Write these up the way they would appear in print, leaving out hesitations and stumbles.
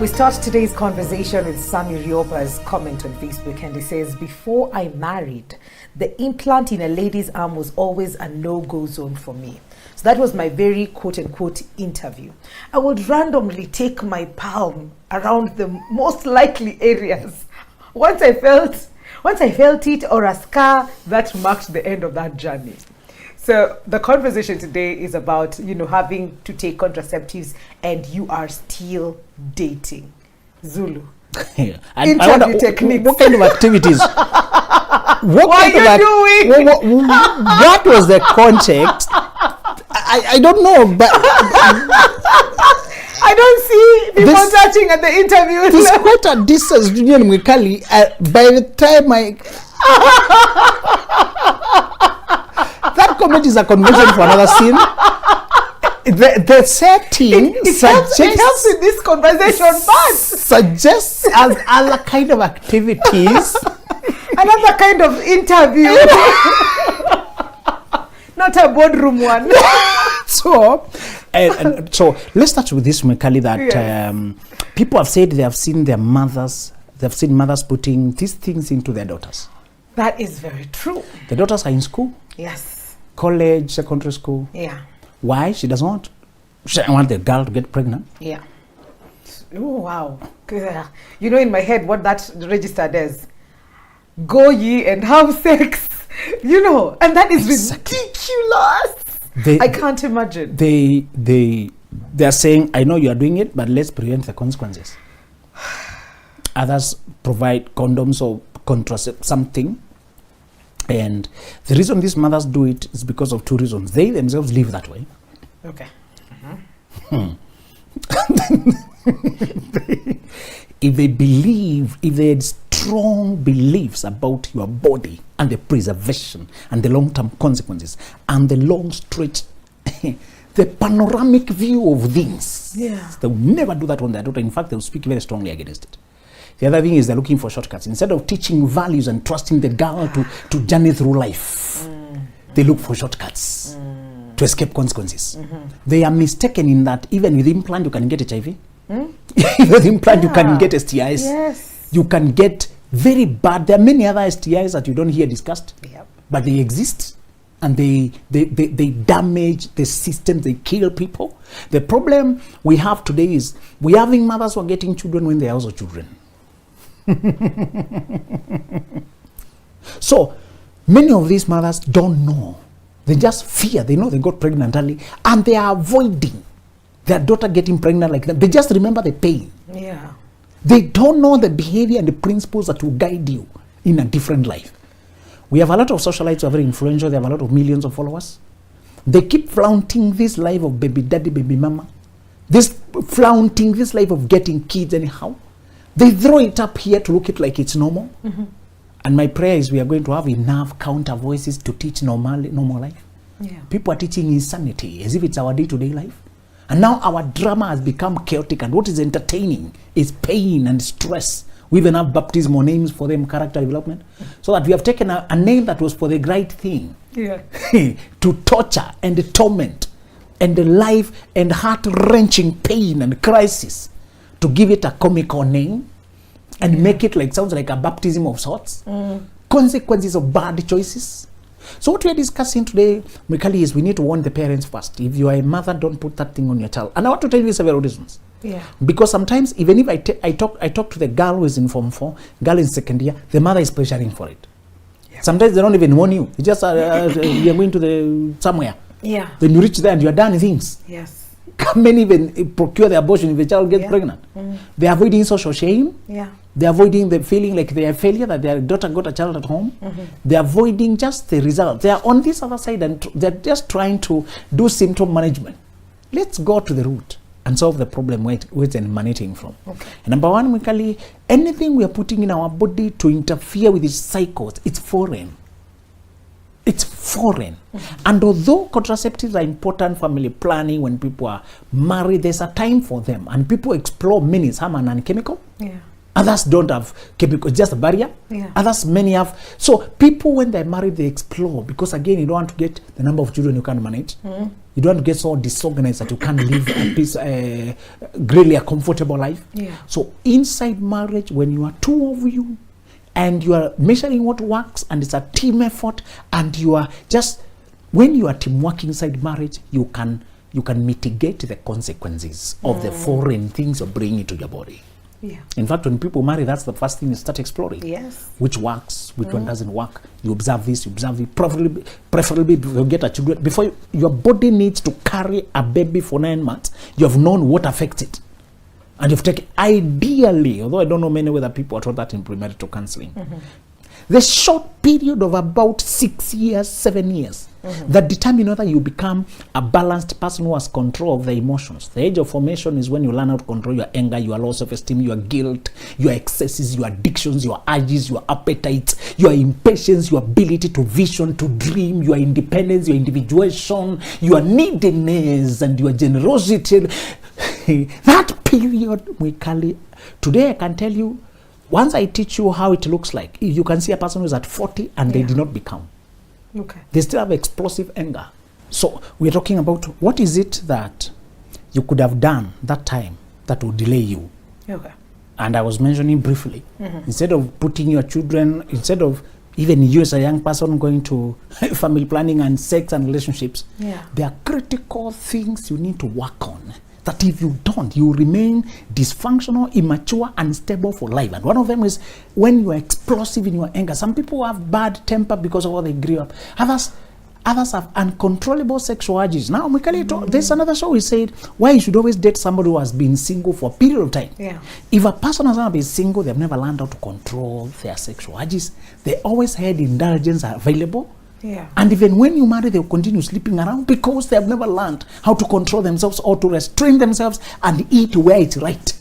We start today's conversation with Sami Riopa's comment on Facebook, and he says, before I married, the implant in a lady's arm was always a no-go zone for me. So that was my very quote-unquote interview. I would randomly take my palm around the most likely areas. Once I felt it or a scar, that marked the end of that journey. So the conversation today is about, having to take contraceptives and you are still dating. Zulu. Yeah. Interview techniques. What kind of activities? What are you doing? What was the context? I don't know, but I don't see people touching at the interview. There's quite a distance between Mwikali. By the time that comment is a convention for another scene. The setting it helps in this conversation, but suggests as other kind of activities. Another kind of interview. Not a boardroom one. So let's start with this, Mwikali, that people have said they have seen mothers putting these things into their daughters. That is very true. The daughters are in school. Yes. College, secondary school. Yeah. Why? She doesn't want the girl to get pregnant. Yeah. Oh, wow. In my head, what that registered as, go ye and have sex, and that is ridiculous. I can't imagine. They're saying, I know you are doing it, but let's prevent the consequences. Others provide condoms or contraceptives, something. And the reason these mothers do it is because of two reasons. They themselves live that way. Okay. If they had strong beliefs about your body and the preservation and the long-term consequences and the long stretch, the panoramic view of things, they will never do that on their daughter. In fact, they will speak very strongly against it. The other thing is they're looking for shortcuts. Instead of teaching values and trusting the girl to journey through life, they look for shortcuts to escape consequences. They are mistaken in that even with implant you can get HIV. With implant you can get STIs. Yes. You can get very bad. There are many other STIs that you don't hear discussed, but they exist. And they damage the system, they kill people. The problem we have today is we're having mothers who are getting children when they're also children. So many of these mothers don't know. They just fear. They know they got pregnant early and they are avoiding their daughter getting pregnant like them. They just remember the pain. Yeah. They don't know the behavior and the principles that will guide you in a different life. We have a lot of socialites who are very influential. They have a lot of millions of followers. They keep flaunting this life of baby daddy, baby mama. Flaunting this life of getting kids anyhow. They throw it up here to look it like it's normal. And my prayer is we are going to have enough counter voices to teach normal life. Yeah. People are teaching insanity as if it's our day-to-day life. And now our drama has become chaotic, and what is entertaining is pain and stress. We even have baptismal names for them, character development. So that we have taken a name that was for the right thing. Yeah. To torture and torment and the life and heart-wrenching pain and crisis, to give it a comical name and make it sounds like a baptism of sorts. Consequences of bad choices. So what we are discussing today, Mwikali, is we need to warn the parents first. If you are a mother, don't put that thing on your child. And I want to tell you several reasons. Yeah. Because sometimes, even if I talk to the girl who is in Form 4, girl in second year, the mother is pressuring for it. Yeah. Sometimes they don't even warn you. It's just you're going to somewhere. Yeah. Then you reach there and you are done things. Yes. Come even procure the abortion if the child gets pregnant. They are avoiding social shame. Yeah. They're avoiding the feeling like they are a failure, that their daughter got a child at home. They're avoiding just the result. They are on this other side and they're just trying to do symptom management. Let's go to the root and solve the problem where it's emanating from. Okay. And number one, Mwikali, anything we are putting in our body to interfere with its cycles, it's foreign. It's foreign. And although contraceptives are important family planning when people are married, there's a time for them. And people explore many, some are non-chemical. Yeah. Others don't have chemicals, just a barrier. Yeah. Others, many have. So people, when they're married, they explore, because again, you don't want to get the number of children you can't manage. You don't want to get so disorganized that you can't live a peace, really a comfortable life. Yeah. So inside marriage, when you are two of you, and you are measuring what works, and it's a team effort, and you are just, when you are teamwork inside marriage, you can mitigate the consequences of the foreign things you're bringing into your body. Yeah. In fact, when people marry, that's the first thing you start exploring. Yes. Which works, which one doesn't work. You observe this, you observe it. Preferably before you get a children, before your body needs to carry a baby for 9 months, you have known what affects it. And you've taken, ideally, although I don't know many whether people are taught that in premarital counseling, the short period of about 6 years, 7 years, that determine whether you become a balanced person who has control of the emotions. The age of formation is when you learn how to control your anger, your low self-esteem, your guilt, your excesses, your addictions, your urges, your appetites, your impatience, your ability to vision, to dream, your independence, your individuation, your neediness, and your generosity. That period we call it. Today I can tell you, once I teach you how it looks like, you can see a person who's at 40 and they did not become. Okay. They still have explosive anger. So we're talking about what is it that you could have done that time that would delay you. Okay. And I was mentioning briefly, instead of putting your children, instead of even you as a young person going to family planning and sex and relationships, there are critical things you need to work on. That if you don't, you remain dysfunctional, immature, unstable for life. And one of them is when you are explosive in your anger. Some people have bad temper because of how they grew up. Others have uncontrollable sexual urges. Now, there's another show we said why you should always date somebody who has been single for a period of time. Yeah. If a person has not been single, they've never learned how to control their sexual urges. They always had indulgence available. Yeah. And even when you marry, they'll continue sleeping around because they have never learned how to control themselves or to restrain themselves and eat where it's right.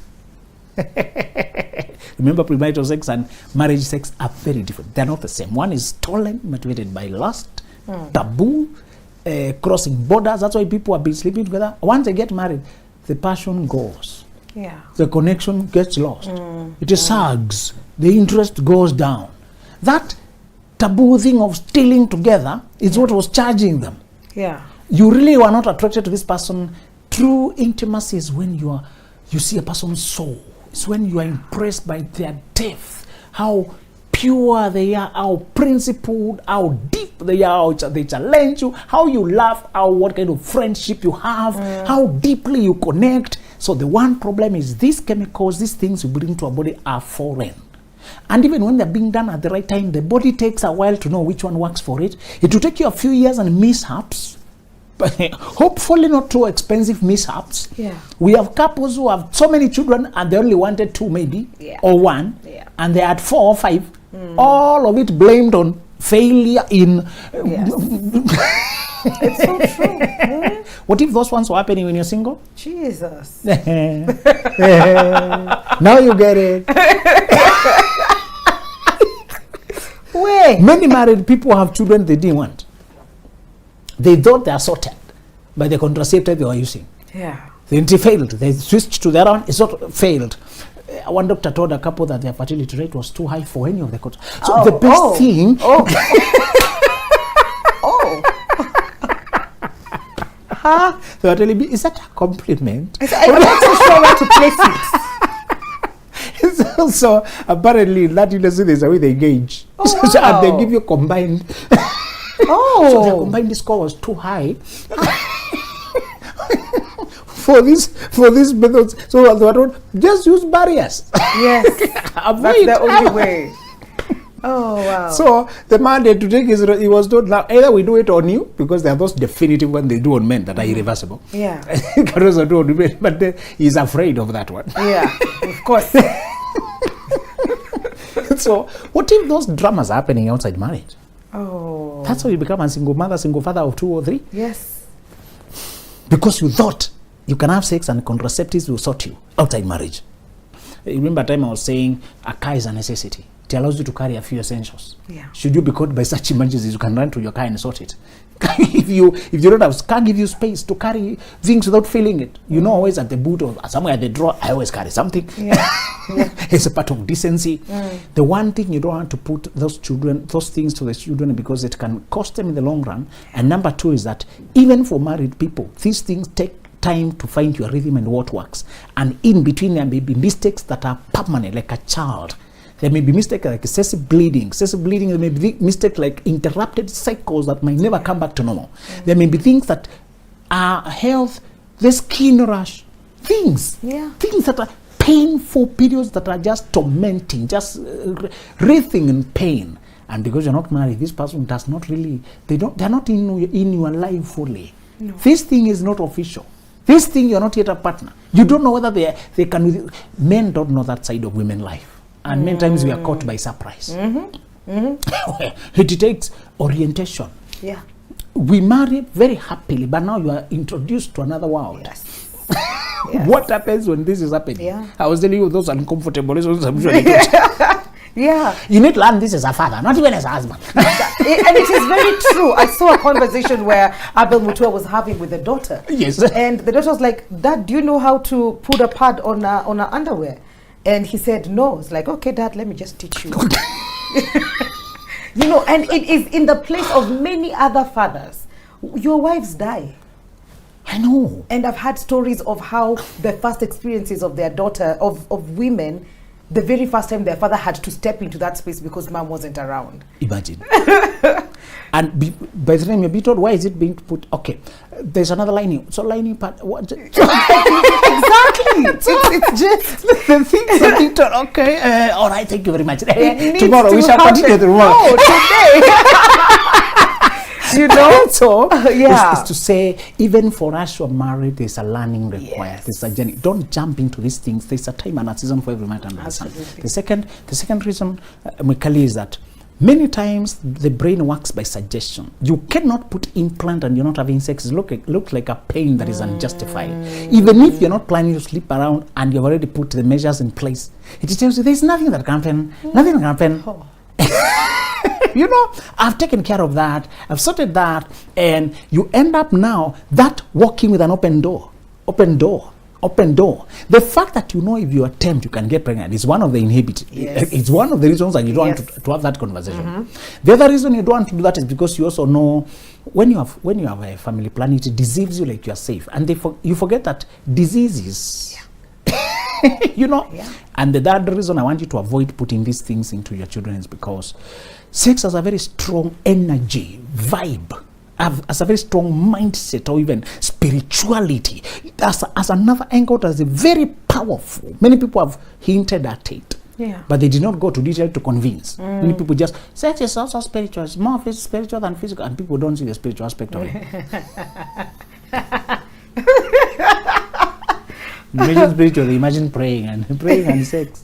Remember, premarital sex and marriage sex are very different. They're not the same. One is stolen, motivated by lust, taboo, crossing borders. That's why people have been sleeping together. Once they get married, the passion goes. Yeah. The connection gets lost. It sags. The interest goes down. That taboo thing of stealing together is what was charging them. Yeah. You really were not attracted to this person. True intimacy is when you see a person's soul. It's when you are impressed by their depth, how pure they are, how principled, how deep they are, how they challenge you, how you laugh, what kind of friendship you have, how deeply you connect. So the one problem is these chemicals, these things you bring to our body are foreign. And even when they're being done at the right time, the body takes a while to know which one works for it. It will take you a few years and mishaps, but hopefully not too expensive mishaps. Yeah. We have couples who have so many children and they only wanted 2 maybe, or 1, and they had 4 or 5. All of it blamed on failure in... It's so true. What if those ones were happening when you're single? Jesus. Now you get it. Wait. Many married people have children they didn't want. They thought they are sorted by the contraceptive they were using. Yeah. Then they failed. They switched to their own. It's not failed. One doctor told a couple that their fertility rate was too high for any of the contraceptives. So the best thing... They were telling me, is that a compliment? I'm not so sure where to place it. It's also, apparently, in that industry, there's a way they gauge. And they give you combined. So their combined score was too high. for these methods. So they were told, just use barriers. Yes. That's the only way. Oh, wow. So the man had to take he was told, now either we do it on you, because there are those definitive ones they do on men that are irreversible. Yeah. But he's afraid of that one. Yeah, of course. So what if those dramas are happening outside marriage? Oh. That's how you become a single mother, single father of 2 or 3? Yes. Because you thought you can have sex and contraceptives will sort you outside marriage. remember a time I was saying a car is a necessity. It allows you to carry a few essentials. Yeah. Should you be caught by such emergencies, you can run to your car and sort it. if you don't have, car give you space to carry things without feeling it. You know, always at the boot or somewhere at the drawer, I always carry something. Yeah. It's a part of decency. The one thing you don't want to put those things to the children, because it can cost them in the long run. And number two is that even for married people, these things take time to find your rhythm and what works. And in between there may be mistakes that are permanent, like a child. There may be mistakes like excessive bleeding. Excessive bleeding, there may be mistakes like interrupted cycles that might never come back to normal. There may be things that are health, the skin rash, things that are painful periods that are just tormenting, just writhing in pain. And because you're not married, this person does not really, they're not in your life fully. No. This thing is not official. This thing, you're not yet a partner. You don't know whether they can. Men don't know that side of women life. And many times we are caught by surprise. It takes orientation. Yeah. We marry very happily, but now you are introduced to another world. Yes. What happens when this is happening? Yeah. I was telling you those uncomfortable reasons I'm usually taught. Yeah. You need to learn this as a father, not even as a husband. And it is very true. I saw a conversation where Abel Mutua was having with the daughter. Yes. And the daughter was like, Dad, do you know how to put a pad on her underwear? And he said, no. It's like, okay, Dad, let me just teach you. You know, and it is in the place of many other fathers. Your wives die. I know. And I've had stories of how the first experiences of their daughter, of women, the very first time their father had to step into that space because mom wasn't around. Imagine. And by the time you're being told, why is it being put? Okay, there's another lining. So lining part, what? Exactly. It's just the things are being told. Okay, all right, thank you very much. Tomorrow we shall continue the work. No, today. You know, so it's to say, even for us who are married, there's a learning required. Yes. There's a journey. Don't jump into these things. There's a time and a season for every matter. The second reason, Mikali, is that many times the brain works by suggestion. You cannot put implant and you're not having sex. It looks like a pain that is unjustified. Even if you're not planning to sleep around and you've already put the measures in place, it tells you there's nothing that can happen. Nothing can happen. Oh. You know, I've taken care of that. I've sorted that. And you end up now that walking with an open door. The fact that you know if you attempt, you can get pregnant is one of the inhibitors. Yes. It's one of the reasons that you don't want to have that conversation. The other reason you don't want to do that is because you also know when you have a family plan, it deceives you like you are safe. And you forget that diseases... you know, and the third reason I want you to avoid putting these things into your children is because sex has a very strong energy, vibe, as a very strong mindset, or even spirituality. As another angle that is very powerful. Many people have hinted at it, but they did not go to detail to convince. Many people just, sex is also spiritual, it's more spiritual than physical, and people don't see the spiritual aspect of it. Imagine spiritual, imagine praying and sex.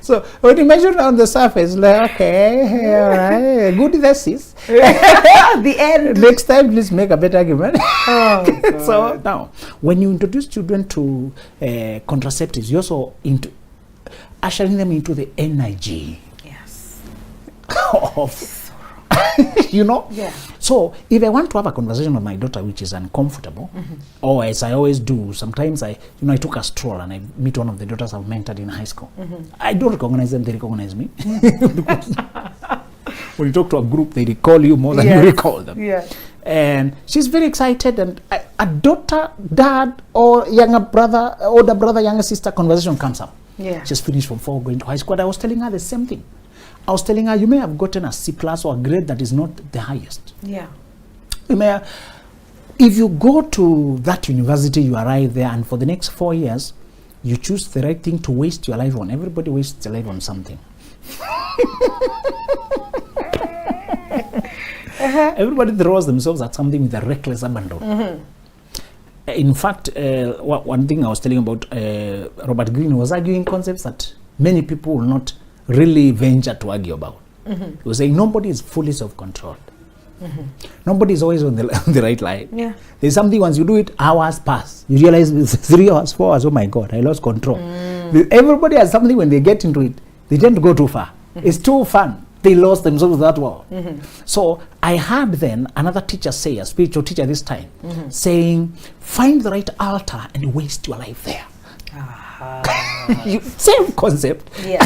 So when you measure on the surface, like, okay, all right, good exercise. The end. Next time, please make a better argument. Oh, so now, when you introduce children to contraceptives, you're also ushering them into the energy. Yes. Of you know? Yeah. So if I want to have a conversation with my daughter which is uncomfortable, or as I always do, sometimes I took a stroll and I meet one of the daughters I've mentored in high school. I don't recognize them, they recognize me. Because when you talk to a group, they recall you more than you recall them. Yeah. And she's very excited, and a daughter, dad, or older brother, younger sister conversation comes up. Yeah. She's finished from 4 going to high school. I was telling her the same thing. I was telling her, you may have gotten a C+ or a grade that is not the highest. Yeah. If you go to that university, you arrive there, and for the next 4 years, you choose the right thing to waste your life on. Everybody wastes their life on something. Everybody throws themselves at something with a reckless abandon. In fact, one thing I was telling about Robert Greene was arguing concepts that many people will not really venture to argue about. He was saying nobody is fully self-controlled. Nobody's always on the right line. Yeah. There's something, once you do it, hours pass. You realize it's 3 hours, 4 hours, oh my God, I lost control. Everybody has something, when they get into it, they tend to go too far. It's too fun. They lost themselves that well. So I had then another teacher say, a spiritual teacher this time, saying, find the right altar and waste your life there. Same concept. Yeah.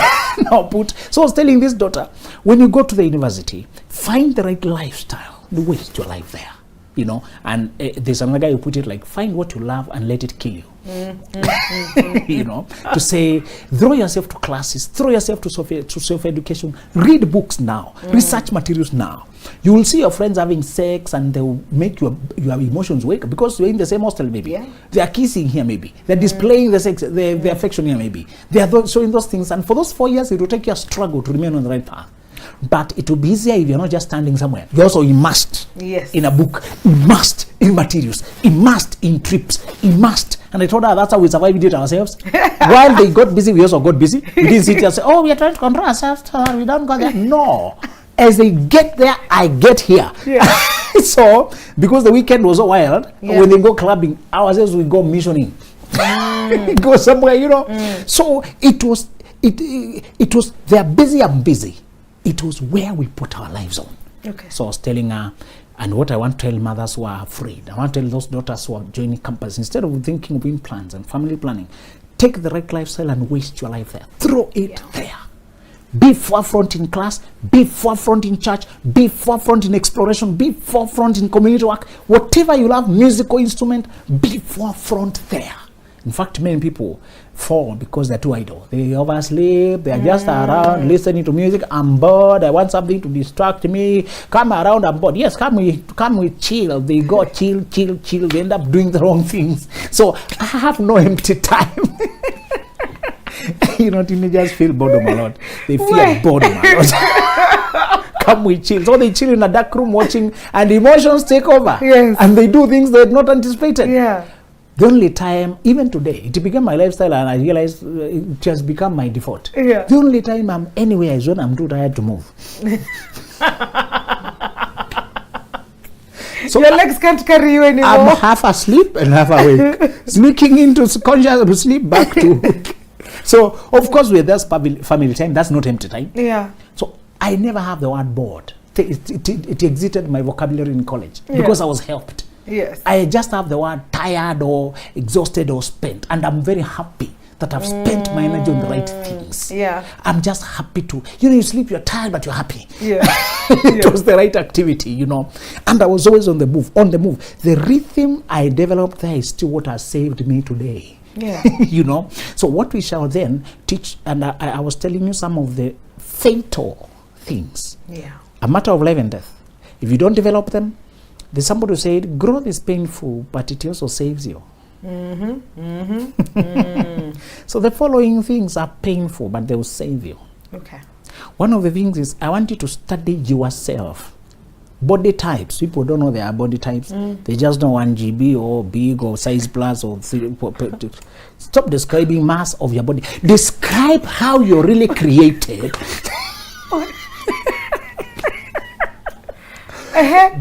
So I was telling this daughter, when you go to the university, find the right lifestyle and waste your life there. You know, and there's another guy who put it like, find what you love and let it kill you. You know, to say, throw yourself to classes, throw yourself to self-education, read books now, research materials now. You will see your friends having sex and they will make your emotions wake, because you're in the same hostel maybe. Yeah. They are kissing here maybe. They're displaying the sex, the affection here maybe. They are showing those things, and for those 4 years it will take you a struggle to remain on the right path. But it will be easier if you're not just standing somewhere. You're also immersed in a book, immersed in materials, immersed in trips, immersed. And I told her that's how we survived it ourselves. While they got busy, we also got busy. We didn't sit here and say, oh, we are trying to control ourselves, so we don't go there. No. As they get there, I get here. Yeah. So, because the weekend was so wild, when they go clubbing, ourselves we go missioning. Go somewhere, you know. So it was, they're busy, I'm busy. It was where we put our lives on. Okay. So I was telling her, and what I want to tell mothers who are afraid, I want to tell those daughters who are joining campus, instead of thinking of implants and family planning, take the right lifestyle and waste your life there. Throw it there. Be forefront in class, be forefront in church, be forefront in exploration, be forefront in community work. Whatever you love, musical instrument, be forefront there. In fact, many people fall because they're too idle. They oversleep, they're just around listening to music. I'm bored, I want something to distract me. Come around, I'm bored. Yes, come we chill. They go chill. They end up doing the wrong things. So I have no empty time. You know, teenagers feel boredom a lot. They fear boredom a lot. Come we chill. So they chill in a dark room watching, and emotions take over. Yes. And they do things they had not anticipated. Yeah. The only time, even today, it became my lifestyle, and I realized it has become my default. Yeah. The only time I'm anywhere is when I'm too tired to move. So your legs can't carry you anymore. I'm half asleep and half awake. Sneaking into conscious sleep back to... So, of course, with this family time, that's not empty time. Yeah. So, I never have the word bored. It exited my vocabulary in college because I was helped. Yes. I just have the word tired or exhausted or spent, and I'm very happy that I've spent my energy on the right things. Yeah. I'm just happy to, you sleep, you're tired, but you're happy. Yeah. It was the right activity, And I was always on the move. The rhythm I developed there is still what has saved me today. Yeah. So what we shall then teach, and I was telling you some of the fatal things. Yeah. A matter of life and death. If you don't develop them, there's somebody who said, growth is painful, but it also saves you. So the following things are painful, but they will save you. Okay. One of the things is, I want you to study yourself. Body types. People don't know their body types. They just know 1 GB or big or size plus or 3. Stop describing mass of your body. Describe how you're really created.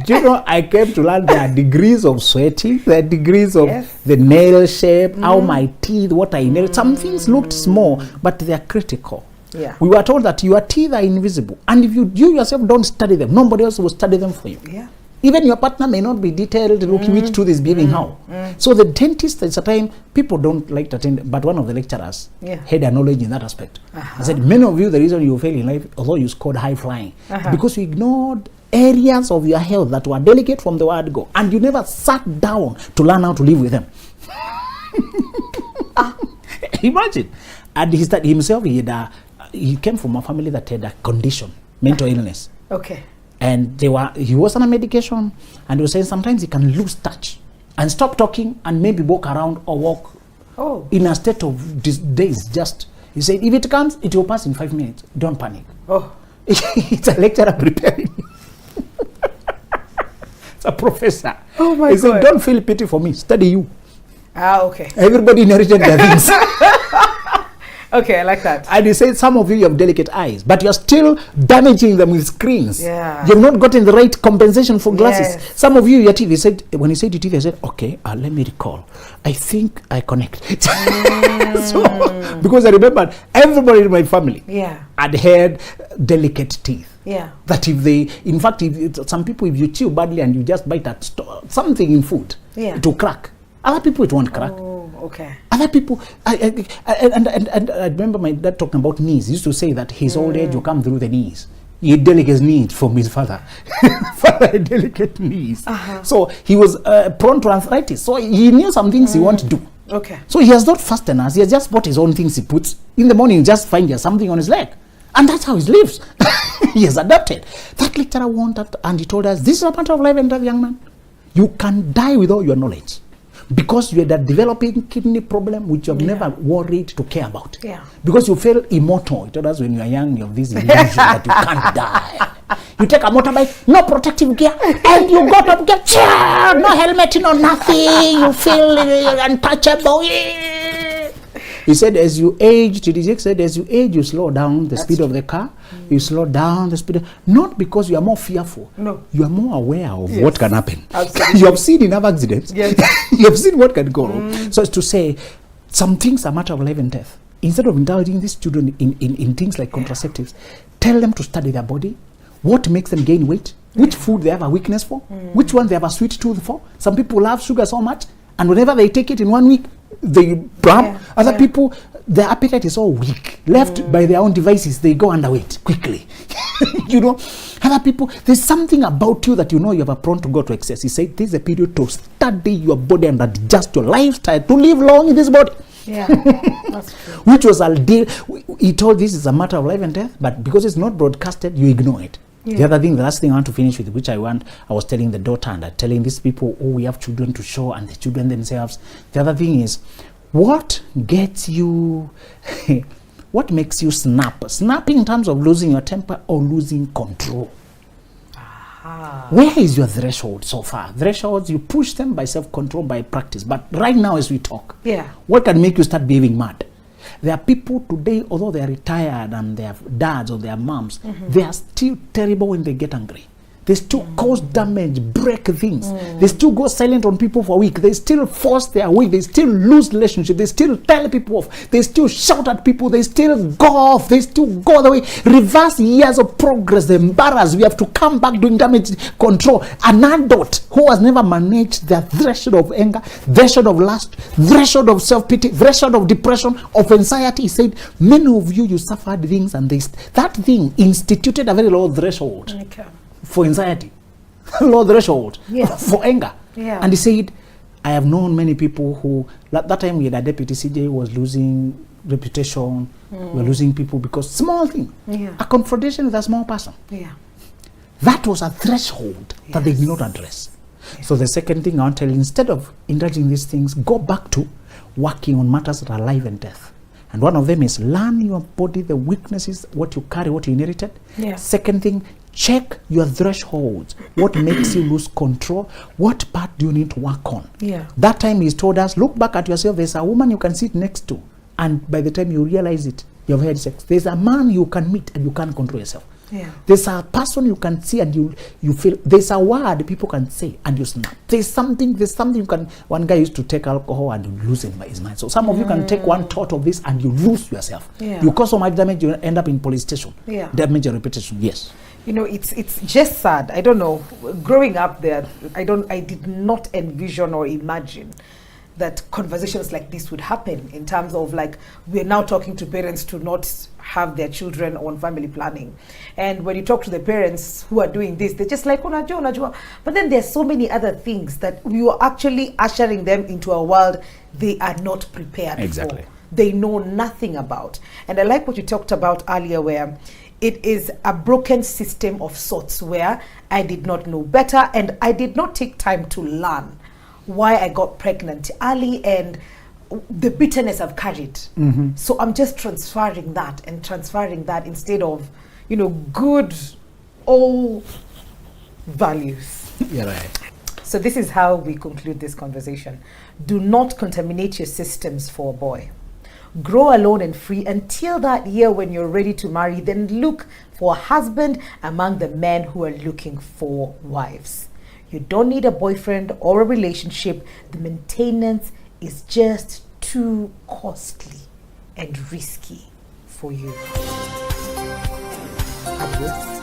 Do I came to learn there are degrees of sweating, there are degrees of the nail shape, how my teeth, what I inherited. Some things looked small, but they are critical. Yeah. We were told that your teeth are invisible, and if you yourself don't study them, nobody else will study them for you. Yeah. Even your partner may not be detailed looking which tooth is behaving how. So the dentist, at a time, people don't like to attend, but one of the lecturers had a knowledge in that aspect. I said, many of you, the reason you fail in life, although you scored high flying, because you ignored areas of your health that were delicate from the word go, and you never sat down to learn how to live with them. Imagine. And he started himself, he came from a family that had a condition, mental illness. Okay. And he was on a medication, and he was saying sometimes he can lose touch and stop talking and maybe walk around or walk in a state of daze. He said, if it comes, it will pass in 5 minutes. Don't panic. Oh. It's a lecturer preparing. It's a professor. Oh my God. He said, don't feel pity for me. Study you. Okay. Everybody inherited their things. Okay, I like that. And he said some of you have delicate eyes, but you're still damaging them with screens. Yeah. You've not gotten the right compensation for glasses. Yes. Some of you, your teeth, he said, when he said your teeth, I said, okay, let me recall. I think I connect. So, because I remembered everybody in my family had had delicate teeth. Yeah. That if they, in fact, if some people, if you chew badly and you just bite at something in food, it will crack. Other people, it won't crack. Oh, okay. Other people, and I remember my dad talking about knees. He used to say that his old age will come through the knees. He had delicate knees from his father. Father had delicate knees. So he was prone to arthritis. So he knew some things he wanted to do. Okay. So he has not fasteners. He has just bought his own things he puts. In the morning, you just find he has something on his leg. And that's how he lives. He has adapted. That lecturer wanted, and he told us, this is a matter of life and death, young man. You can die with all your knowledge. Because you had a developing kidney problem which you have never worried to care about. Yeah. Because you feel immortal. It told us when you are young, you have this illusion that you can't die. You take a motorbike, no protective gear, and you got up, no helmet, no nothing. You feel untouchable. He said, as you age, TDJ said, as you age, you slow down the speed of the car. You slow down the speed. Not because you are more fearful. No. You are more aware of what can happen. Absolutely. You have seen enough accidents. Yes. You have seen what can go wrong. So it's to say, some things are a matter of life and death. Instead of indulging these children in things like contraceptives, tell them to study their body, what makes them gain weight, which food they have a weakness for, which one they have a sweet tooth for. Some people love sugar so much, and whenever they take it in 1 week, they bram. Other people, their appetite is all weak. Left by their own devices, they go underweight quickly. You know, other people, there's something about you that you know you have a prone to go to excess. He said, this is a period to study your body and adjust your lifestyle to live long in this body. Yeah, that's true. Which was a deal. He told this is a matter of life and death, but because it's not broadcasted, you ignore it. Yeah. The other thing, the last thing I want to finish with, which I was telling the daughter and telling these people, oh, we have children to show, and the children themselves. The other thing is, what gets you, what makes you snap? Snapping in terms of losing your temper or losing control. Where is your threshold so far? Thresholds, you push them by self-control, by practice. But right now as we talk, what can make you start behaving mad? There are people today, although they are retired and they have dads or their moms, they are still terrible when they get angry. They still cause damage, break things. They still go silent on people for a week. They still force their way. They still lose relationships. They still tell people off. They still shout at people. They still go off. They still go the way. Reverse years of progress. They embarrass. We have to come back doing damage control. An adult who has never managed their threshold of anger, threshold of lust, threshold of self-pity, threshold of depression, of anxiety, said, many of you suffered things, and that thing instituted a very low threshold. Okay. For anxiety, low threshold, for anger. Yeah. And he said, I have known many people who, that time we had a deputy CJ who was losing reputation, we were losing people because small thing, a confrontation with a small person. Yeah. That was a threshold that they did not address. Yes. So the second thing I want to tell you, instead of indulging these things, go back to working on matters that are life and death. And one of them is learn your body, the weaknesses, what you carry, what you inherited. Yeah. Second thing, check your thresholds. What makes you lose control? What part do you need to work on? Yeah. That time he's told us, look back at yourself. There's a woman you can sit next to, and by the time you realize it, you've had sex. There's a man you can meet and you can't control yourself. Yeah. There's a person you can see and you feel. There's a word people can say and you snap. There's something you can. One guy used to take alcohol and you lose his mind. So some of you can take one thought of this and you lose yourself. Yeah. You cause so much damage, you end up in police station. Yeah. Damage your reputation. Yes. You know, it's just sad. I don't know. Growing up there, I did not envision or imagine that conversations like this would happen, in terms of, like, we're now talking to parents to not have their children on family planning. And when you talk to the parents who are doing this, they're just like, unajua. But then there's so many other things that we are actually ushering them into a world they are not prepared for. They know nothing about. And I like what you talked about earlier, where it is a broken system of sorts, where I did not know better and I did not take time to learn why I got pregnant early and the bitterness I've carried. So I'm just transferring that instead of, good old values. You're right. So this is how we conclude this conversation. Do not contaminate your systems for a boy. grow alone and free until that year when you're ready to marry. Then look for a husband among the men who are looking for wives. You don't need a boyfriend or a relationship. The maintenance is just too costly and risky for you. Adios.